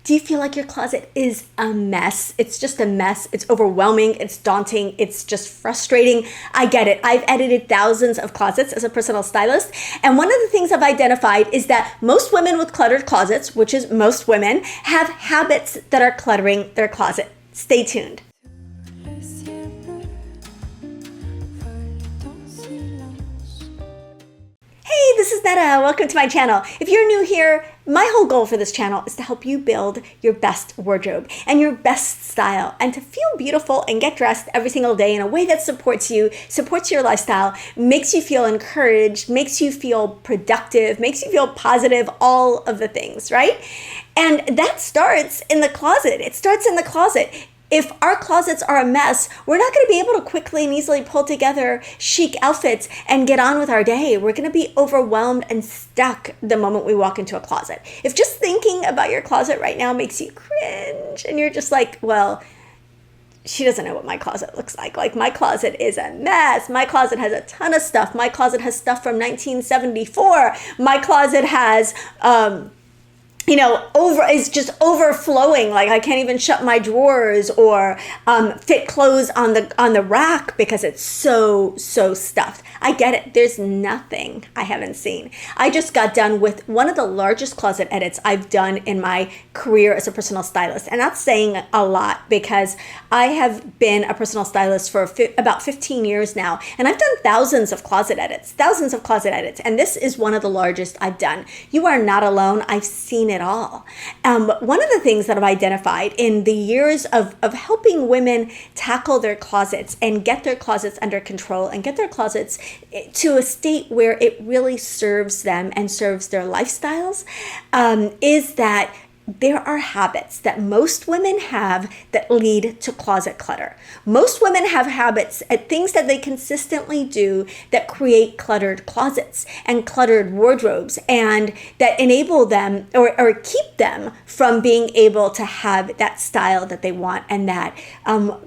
Do you feel like your closet is a mess? It's just a mess. It's overwhelming. It's daunting. It's just frustrating. I get it. I've edited thousands of closets as a personal stylist. And one of the things I've identified is that most women with cluttered closets, which is most women, have habits that are cluttering their closet. Stay tuned. Hey, this is Netta. Welcome to my channel. If you're new here, my whole goal for this channel is to help you build your best wardrobe and your best style and to feel beautiful and get dressed every single day in a way that supports you, supports your lifestyle, makes you feel encouraged, makes you feel productive, makes you feel positive, all of the things, right? And that starts in the closet. It starts in the closet. If our closets are a mess, we're not going to be able to quickly and easily pull together chic outfits and get on with our day. We're going to be overwhelmed and stuck the moment we walk into a closet. If just thinking about your closet right now makes you cringe and you're just like, well, she doesn't know what my closet looks like. Like, my closet is a mess. My closet has a ton of stuff. My closet has stuff from 1974. My closet has, is just overflowing. Like, I can't even shut my drawers or fit clothes on the rack because it's so stuffed. I get it. There's nothing I haven't seen. I just got done with one of the largest closet edits I've done in my career as a personal stylist. And that's saying a lot because I have been a personal stylist for about 15 years now. And I've done thousands of closet edits. And this is one of the largest I've done. You are not alone. I've seen it all. One of the things that I've identified in the years of helping women tackle their closets and get their closets under control and get their closets to a state where it really serves them and serves their lifestyles, is that there are habits that most women have that lead to closet clutter. Most women have habits at things that they consistently do that create cluttered closets and cluttered wardrobes and that enable them or keep them from being able to have that style that they want and that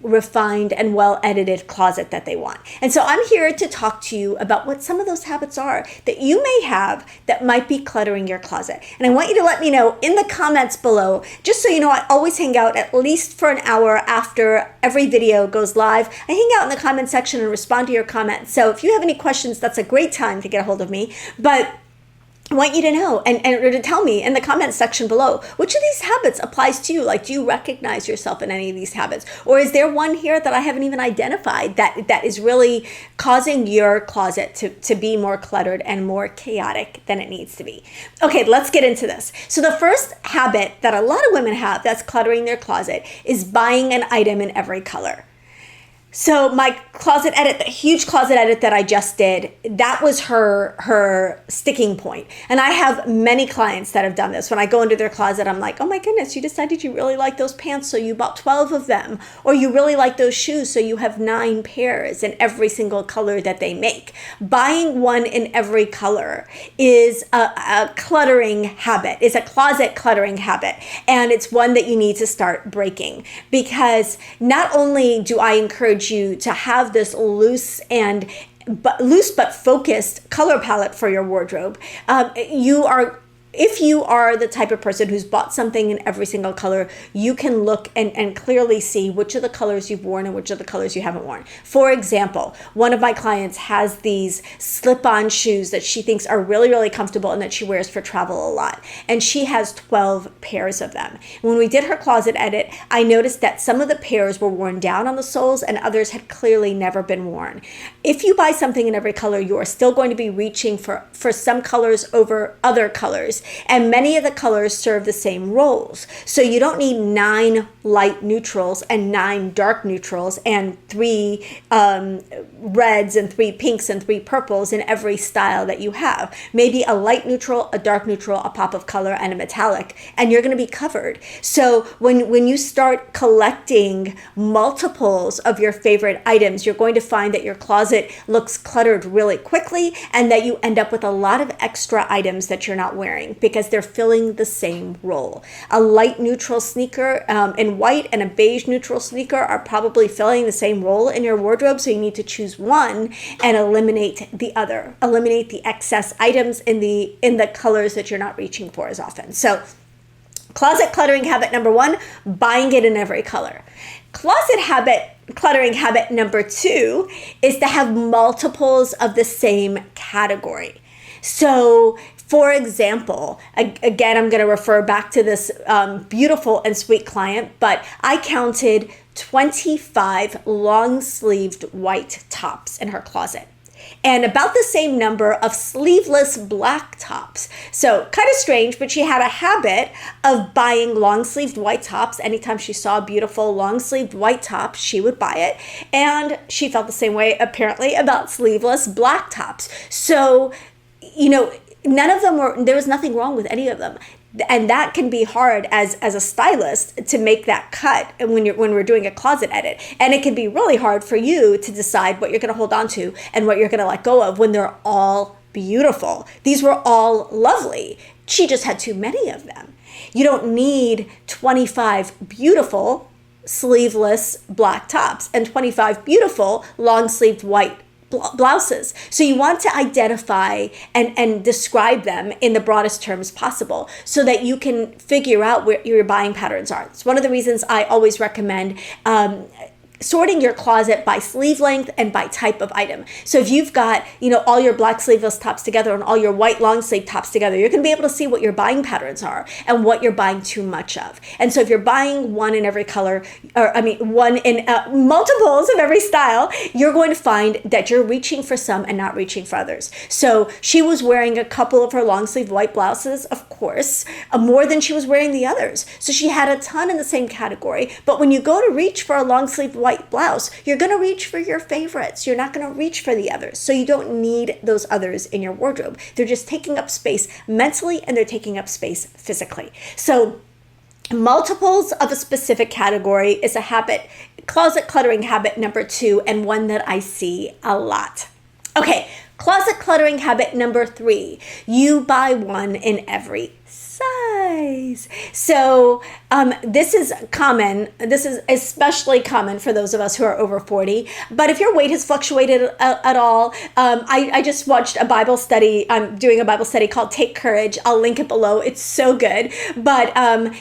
refined and well-edited closet that they want. And so I'm here to talk to you about what some of those habits are that you may have that might be cluttering your closet. And I want you to let me know in the comments below. Just so you know, I always hang out at least for an hour after every video goes live. I hang out in the comment section and respond to your comments. So if you have any questions, that's a great time to get a hold of me. But I want you to know and to tell me in the comments section below, which of these habits applies to you? Like, do you recognize yourself in any of these habits? Or is there one here that I haven't even identified that is really causing your closet to be more cluttered and more chaotic than it needs to be? Okay, let's get into this. So the first habit that a lot of women have that's cluttering their closet is buying an item in every color. So my closet edit, the huge closet edit that I just did, that was her sticking point. And I have many clients that have done this. When I go into their closet, I'm like, oh my goodness, you decided you really like those pants, so you bought 12 of them. Or you really like those shoes, so you have 9 pairs in every single color that they make. Buying one in every color is a cluttering habit, is a closet cluttering habit. And it's one that you need to start breaking, because not only do I encourage you to have this loose but focused color palette for your wardrobe, if you are the type of person who's bought something in every single color, you can look and clearly see which of the colors you've worn and which of the colors you haven't worn. For example, one of my clients has these slip-on shoes that she thinks are really, really comfortable and that she wears for travel a lot. And she has 12 pairs of them. When we did her closet edit, I noticed that some of the pairs were worn down on the soles and others had clearly never been worn. If you buy something in every color, you are still going to be reaching for some colors over other colors. And many of the colors serve the same roles. So you don't need 9 light neutrals and 9 dark neutrals and 3 reds and 3 pinks and 3 purples in every style that you have. Maybe a light neutral, a dark neutral, a pop of color, and a metallic, and you're going to be covered. So when you start collecting multiples of your favorite items, you're going to find that your closet looks cluttered really quickly and that you end up with a lot of extra items that you're not wearing, because they're filling the same role. A light neutral sneaker in white and a beige neutral sneaker are probably filling the same role in your wardrobe, so you need to choose one and eliminate the other. Eliminate the excess items in the colors that you're not reaching for as often. So Closet cluttering habit number 1, buying it in every color. Cluttering habit number 2 is to have multiples of the same category. So, for example, again, I'm going to refer back to this beautiful and sweet client, but I counted 25 long-sleeved white tops in her closet, and about the same number of sleeveless black tops. So kind of strange, but she had a habit of buying long-sleeved white tops. Anytime she saw a beautiful long-sleeved white top, she would buy it. And she felt the same way, apparently, about sleeveless black tops. So, none of them there was nothing wrong with any of them. And that can be hard as a stylist to make that cut when we're doing a closet edit. And it can be really hard for you to decide what you're going to hold on to and what you're going to let go of when they're all beautiful. These were all lovely. She just had too many of them. You don't need 25 beautiful sleeveless black tops and 25 beautiful long-sleeved white blouses. So you want to identify and describe them in the broadest terms possible so that you can figure out where your buying patterns are. It's one of the reasons I always recommend sorting your closet by sleeve length and by type of item. So if you've got, all your black sleeveless tops together and all your white long sleeve tops together, you're going to be able to see what your buying patterns are and what you're buying too much of. And so if you're buying one in every color, one in multiples of every style, you're going to find that you're reaching for some and not reaching for others. So she was wearing a couple of her long sleeve white blouses, of course, more than she was wearing the others. So she had a ton in the same category. But when you go to reach for a long sleeve white blouse, you're going to reach for your favorites. You're not going to reach for the others. So you don't need those others in your wardrobe. They're just taking up space mentally and they're taking up space physically. So multiples of a specific category is a habit, closet cluttering habit number 2, and one that I see a lot. Okay, closet cluttering habit number 3, you buy one in every size. So this is common. This is especially common for those of us who are over 40. But if your weight has fluctuated at all, I just watched a Bible study. I'm doing a Bible study called Take Courage. I'll link it below. It's so good. But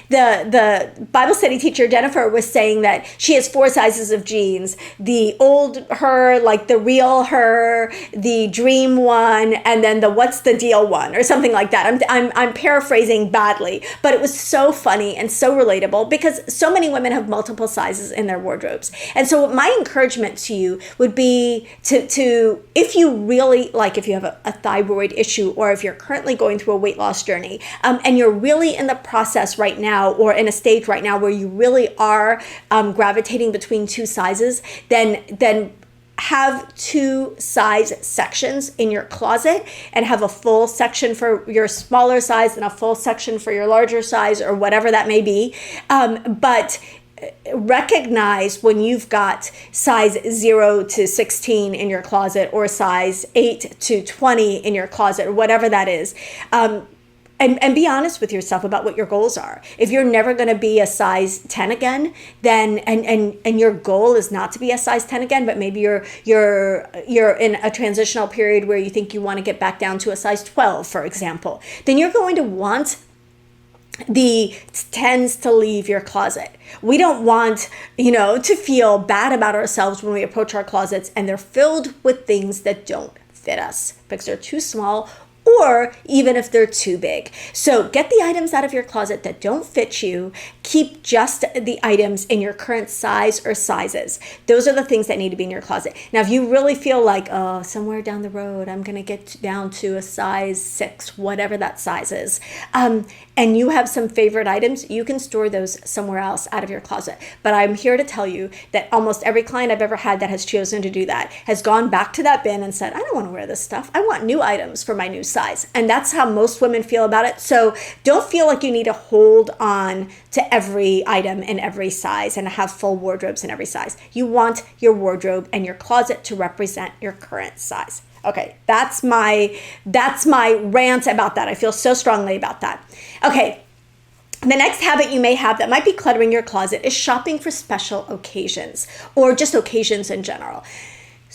the Bible study teacher, Jennifer, was saying that she has 4 sizes of jeans. The old her, like the real her, the dream one, and then the what's the deal one, or something like that. I'm paraphrasing badly, but it was so funny and so relatable because so many women have multiple sizes in their wardrobes. And so my encouragement to you would be to if you really, like if you have a thyroid issue or if you're currently going through a weight loss journey and you're really in the process right now or in a stage right now where you really are gravitating between 2 sizes, then have 2 size sections in your closet and have a full section for your smaller size and a full section for your larger size or whatever that may be. But recognize when you've got size 0 to 16 in your closet or size 8 to 20 in your closet or whatever that is. And be honest with yourself about what your goals are. If you're never going to be a size 10 again, then and your goal is not to be a size 10 again, but maybe you're in a transitional period where you think you want to get back down to a size 12, for example, then you're going to want the 10s to leave your closet. We don't want, to feel bad about ourselves when we approach our closets and they're filled with things that don't fit us because they're too small or even if they're too big. So get the items out of your closet that don't fit you. Keep just the items in your current size or sizes. Those are the things that need to be in your closet. Now, if you really feel like, somewhere down the road, I'm going to get down to a size 6, whatever that size is, and you have some favorite items, you can store those somewhere else out of your closet. But I'm here to tell you that almost every client I've ever had that has chosen to do that has gone back to that bin and said, I don't want to wear this stuff. I want new items for my new size. And that's how most women feel about it. So don't feel like you need to hold on to every item in every size and have full wardrobes in every size. You want your wardrobe and your closet to represent your current size. Okay, that's my rant about that. I feel so strongly about that. Okay, the next habit you may have that might be cluttering your closet is shopping for special occasions or just occasions in general.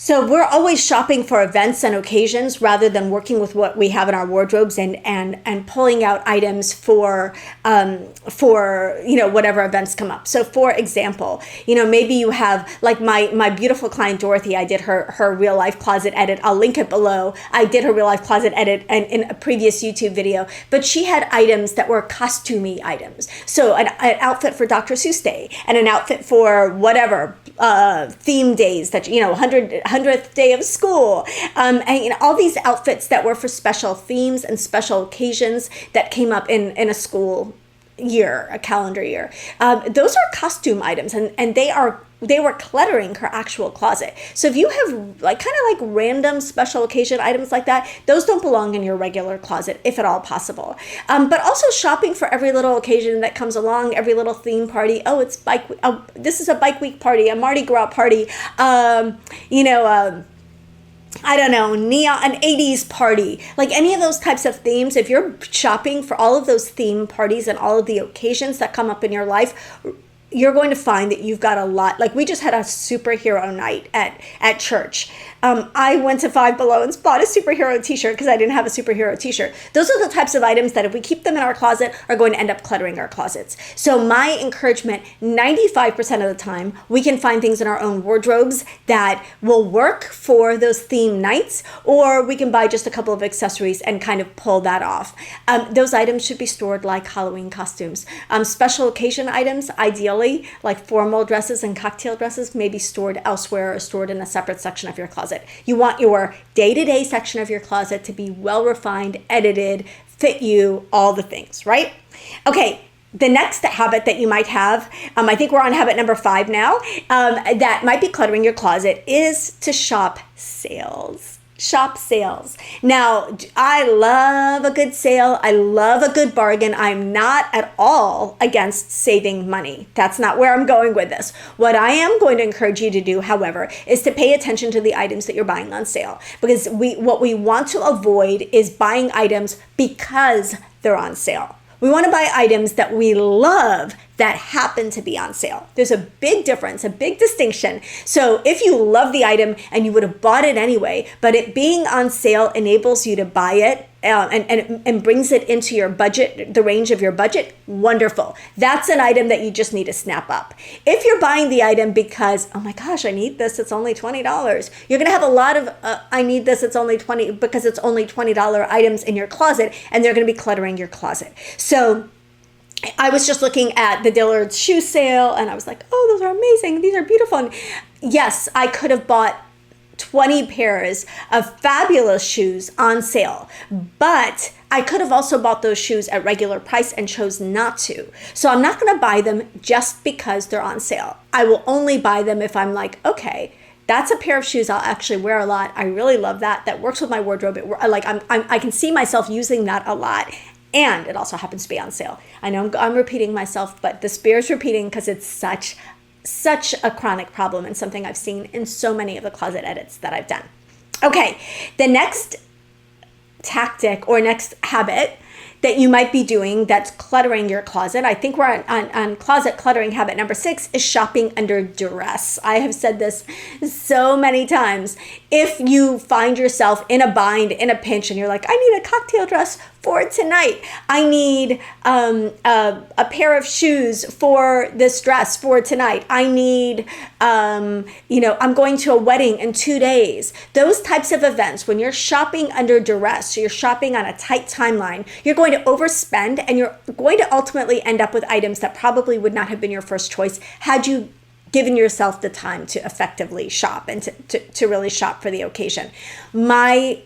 So we're always shopping for events and occasions rather than working with what we have in our wardrobes and pulling out items for whatever events come up. So for example, maybe you have like my beautiful client Dorothy. I did her real life closet edit. I'll link it below. I did her real life closet edit in a previous YouTube video, but she had items that were costumey items. So an outfit for Dr. Seuss Day and an outfit for whatever theme days that 100th day of school, and all these outfits that were for special themes and special occasions that came up in a school year, a calendar year. Those are costume items, and they were cluttering her actual closet. So if you have like kind of like random special occasion items like that, those don't belong in your regular closet, if at all possible. But also shopping for every little occasion that comes along, every little theme party. Oh, it's bike. Oh, this is a bike week party, a Mardi Gras party. I don't know, an 80s party, like any of those types of themes. If you're shopping for all of those theme parties and all of the occasions that come up in your life, you're going to find that you've got a lot. Like we just had a superhero night at church. I went to Five Below and bought a superhero t-shirt because I didn't have a superhero t-shirt. Those are the types of items that if we keep them in our closet are going to end up cluttering our closets. So my encouragement, 95% of the time, we can find things in our own wardrobes that will work for those theme nights, or we can buy just a couple of accessories and kind of pull that off. Those items should be stored like Halloween costumes. Special occasion items, ideally, like formal dresses and cocktail dresses, may be stored elsewhere or stored in a separate section of your closet. You want your day-to-day section of your closet to be well-refined, edited, fit you, all the things, right? Okay, the next habit that you might have, I think we're on habit number 5 now, that might be cluttering your closet, is to shop sales. Shop sales. Now, I love a good sale. I love a good bargain. I'm not at all against saving money. That's not where I'm going with this. What I am going to encourage you to do, however, is to pay attention to the items that you're buying on sale. Because what we want to avoid is buying items because they're on sale. We want to buy items that we love that happen to be on sale. There's a big difference, a big distinction. So if you love the item and you would have bought it anyway, but it being on sale enables you to buy it and brings it into your budget, the range of your budget, wonderful. That's an item that you just need to snap up. If you're buying the item because, oh my gosh, I need this, it's only $20, you're going to have a lot of, I need this, it's only $20, because it's only $20 items in your closet, and they're going to be cluttering your closet. So I was just looking at the Dillard's shoe sale and I was like, oh, those are amazing. These are beautiful. And yes, I could have bought 20 pairs of fabulous shoes on sale, but I could have also bought those shoes at regular price and chose not to. So I'm not going to buy them just because they're on sale. I will only buy them if I'm like, okay, that's a pair of shoes I'll actually wear a lot. I really love that. That works with my wardrobe. I can see myself using that a lot. And it also happens to be on sale. I know I'm repeating myself, but this bears repeating because it's such a chronic problem and something I've seen in so many of the closet edits that I've done. Okay, the next tactic or next habit that you might be doing that's cluttering your closet, I think we're on closet cluttering habit number 6, is shopping under duress. I have said this so many times. If you find yourself in a bind, in a pinch, and you're like, I need a cocktail dress for tonight. I need a pair of shoes for this dress for tonight. I need, I'm going to a wedding in 2 days. Those types of events, when you're shopping under duress, so you're shopping on a tight timeline, you're going to overspend and you're going to ultimately end up with items that probably would not have been your first choice had you given yourself the time to effectively shop and to really shop for the occasion. My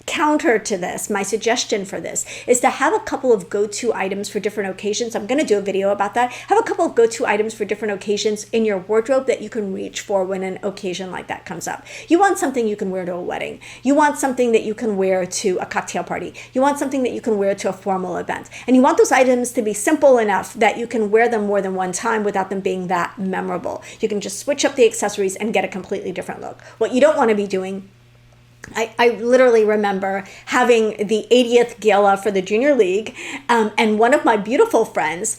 counter to this, my suggestion for this, is to have a couple of go-to items for different occasions. I'm going to do a video about that. Have a couple of go-to items for different occasions in your wardrobe that you can reach for when an occasion like that comes up. You want something you can wear to a wedding. You want something that you can wear to a cocktail party. You want something that you can wear to a formal event. And you want those items to be simple enough that you can wear them more than one time without them being that memorable. You can just switch up the accessories and get a completely different look. What you don't want to be doing, I literally remember having the 80th gala for the Junior League, and one of my beautiful friends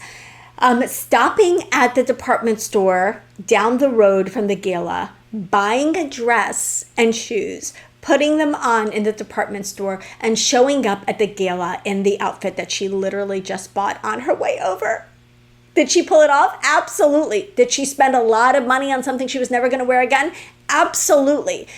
stopping at the department store down the road from the gala, buying a dress and shoes, putting them on in the department store, and showing up at the gala in the outfit that she literally just bought on her way over. Did she pull it off? Absolutely. Did she spend a lot of money on something she was never going to wear again? Absolutely.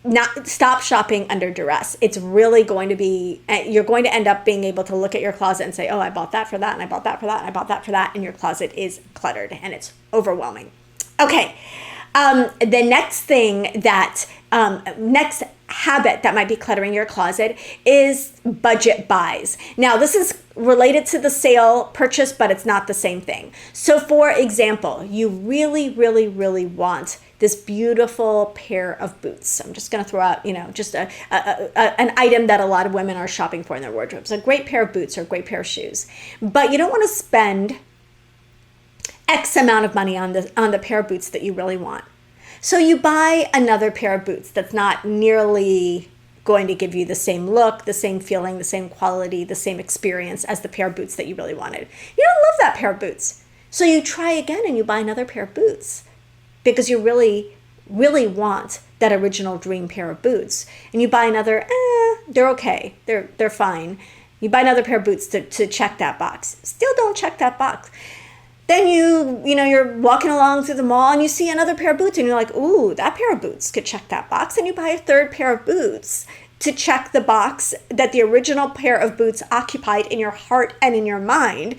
Not stop shopping under duress. It's really going to be, you're going to end up being able to look at your closet and say, oh, I bought that for that, and I bought that for that, and I bought that for that, and your closet is cluttered and it's overwhelming. Okay. The next thing that, next habit that might be cluttering your closet is budget buys. Now, this is related to the sale purchase, but it's not the same thing. So for example, you really, really, really want this beautiful pair of boots. I'm just going to throw out, just an item that a lot of women are shopping for in their wardrobes. A great pair of boots or a great pair of shoes. But you don't want to spend X amount of money on the pair of boots that you really want. So you buy another pair of boots that's not nearly going to give you the same look, the same feeling, the same quality, the same experience as the pair of boots that you really wanted. You don't love that pair of boots. So you try again and you buy another pair of boots because you really, really want that original dream pair of boots. And you buy another, they're okay, they're fine. You buy another pair of boots to check that box. Still don't check that box. Then you're walking along through the mall and you see another pair of boots and you're like, ooh, that pair of boots could check that box. And you buy a third pair of boots to check the box that the original pair of boots occupied in your heart and in your mind.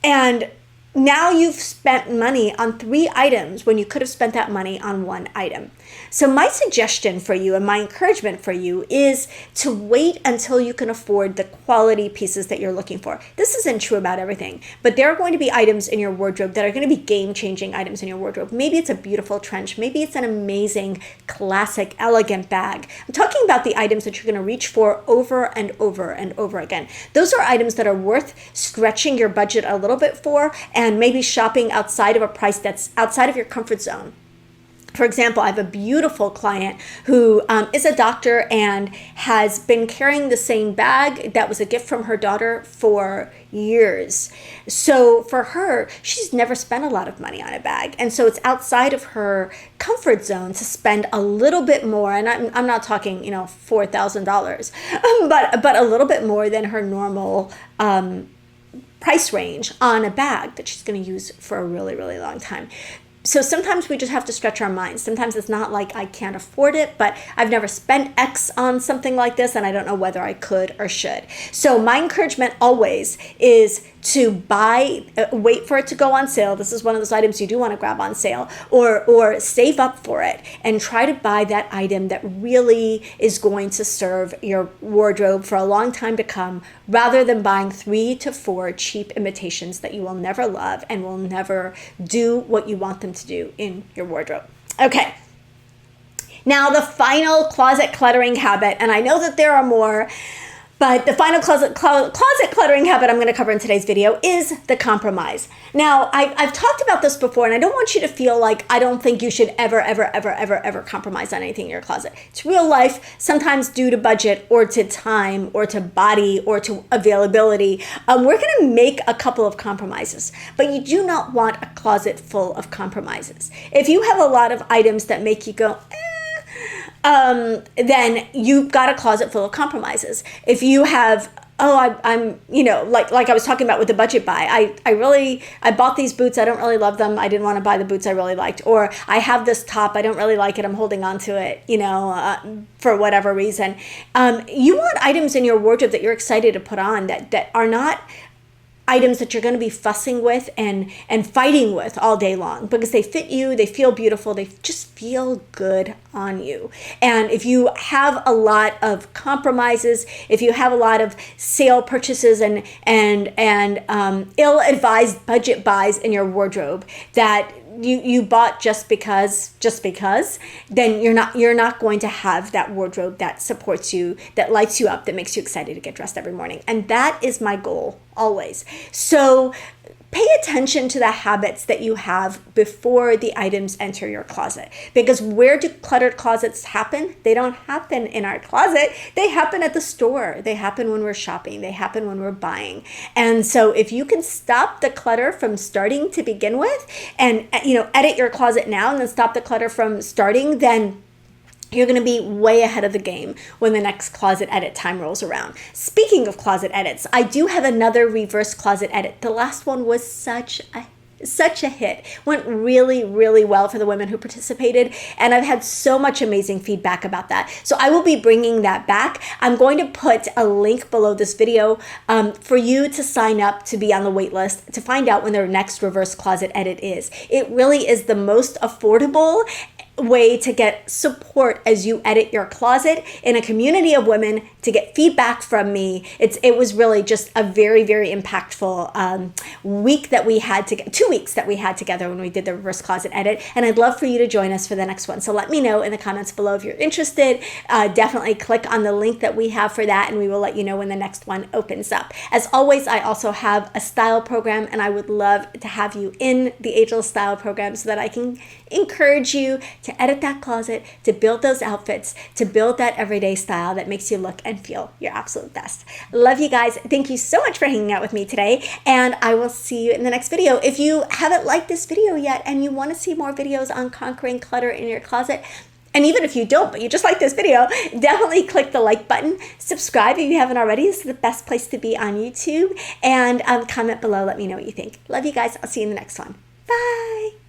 And now you've spent money on 3 items when you could have spent that money on 1 item. So my suggestion for you and my encouragement for you is to wait until you can afford the quality pieces that you're looking for. This isn't true about everything, but there are going to be items in your wardrobe that are going to be game-changing items in your wardrobe. Maybe it's a beautiful trench. Maybe it's an amazing, classic, elegant bag. I'm talking about the items that you're going to reach for over and over and over again. Those are items that are worth stretching your budget a little bit for and maybe shopping outside of a price that's outside of your comfort zone. For example, I have a beautiful client who is a doctor and has been carrying the same bag that was a gift from her daughter for years. So for her, she's never spent a lot of money on a bag. And so it's outside of her comfort zone to spend a little bit more. And I'm not talking, $4,000, but a little bit more than her normal price range on a bag that she's going to use for a really, really long time. So sometimes we just have to stretch our minds. Sometimes it's not like I can't afford it, but I've never spent X on something like this and I don't know whether I could or should. So my encouragement always is to buy, wait for it to go on sale. This is one of those items you do want to grab on sale, or save up for it and try to buy that item that really is going to serve your wardrobe for a long time to come, rather than buying 3 to 4 cheap imitations that you will never love and will never do what you want them to do in your wardrobe. Okay. Now the final closet cluttering habit, and I know that there are more, but the final closet cluttering habit I'm going to cover in today's video is the compromise. Now, I've talked about this before, and I don't want you to feel like I don't think you should ever compromise on anything in your closet. It's real life, sometimes due to budget or to time or to body or to availability. We're going to make a couple of compromises, but you do not want a closet full of compromises. If you have a lot of items that make you go, then you've got a closet full of compromises. If you have, I'm like I was talking about with the budget buy, I bought these boots, I don't really love them, I didn't want to buy the boots I really liked, or I have this top, I don't really like it, I'm holding on to it, for whatever reason. You want items in your wardrobe that you're excited to put on that are not items that you're going to be fussing with and fighting with all day long, because they fit you, they feel beautiful, they just feel good on you. And if you have a lot of compromises, if you have a lot of sale purchases and ill-advised budget buys in your wardrobe that you bought just because, then you're not going to have that wardrobe that supports you, that lights you up, that makes you excited to get dressed every morning. And that is my goal always. So pay attention to the habits that you have before the items enter your closet. Because where do cluttered closets happen? They don't happen in our closet. They happen at the store. They happen when we're shopping. They happen when we're buying. And so if you can stop the clutter from starting to begin with, and edit your closet now and then stop the clutter from starting, then you're going to be way ahead of the game when the next closet edit time rolls around. Speaking of closet edits, I do have another reverse closet edit. The last one was such a hit. Went really, really well for the women who participated, and I've had so much amazing feedback about that. So I will be bringing that back. I'm going to put a link below this video for you to sign up to be on the wait list to find out when their next reverse closet edit is. It really is the most affordable way to get support as you edit your closet in a community of women, to get feedback from me. It was really just a very, very impactful week that we had to 2 weeks that we had together when we did the reverse closet edit, and I'd love for you to join us for the next one. So let me know in the comments below if you're interested. Definitely click on the link that we have for that, and we will let you know when the next one opens up. As always, I also have a style program, and I would love to have you in the Ageless Style program so that I can encourage you to edit that closet, to build those outfits, to build that everyday style that makes you look and feel your absolute best. Love you guys. Thank you so much for hanging out with me today, and I will see you in the next video. If you haven't liked this video yet and you want to see more videos on conquering clutter in your closet, and even if you don't, but you just like this video, definitely click the like button. Subscribe if you haven't already. This is the best place to be on YouTube. And comment below. Let me know what you think. Love you guys. I'll see you in the next one. Bye.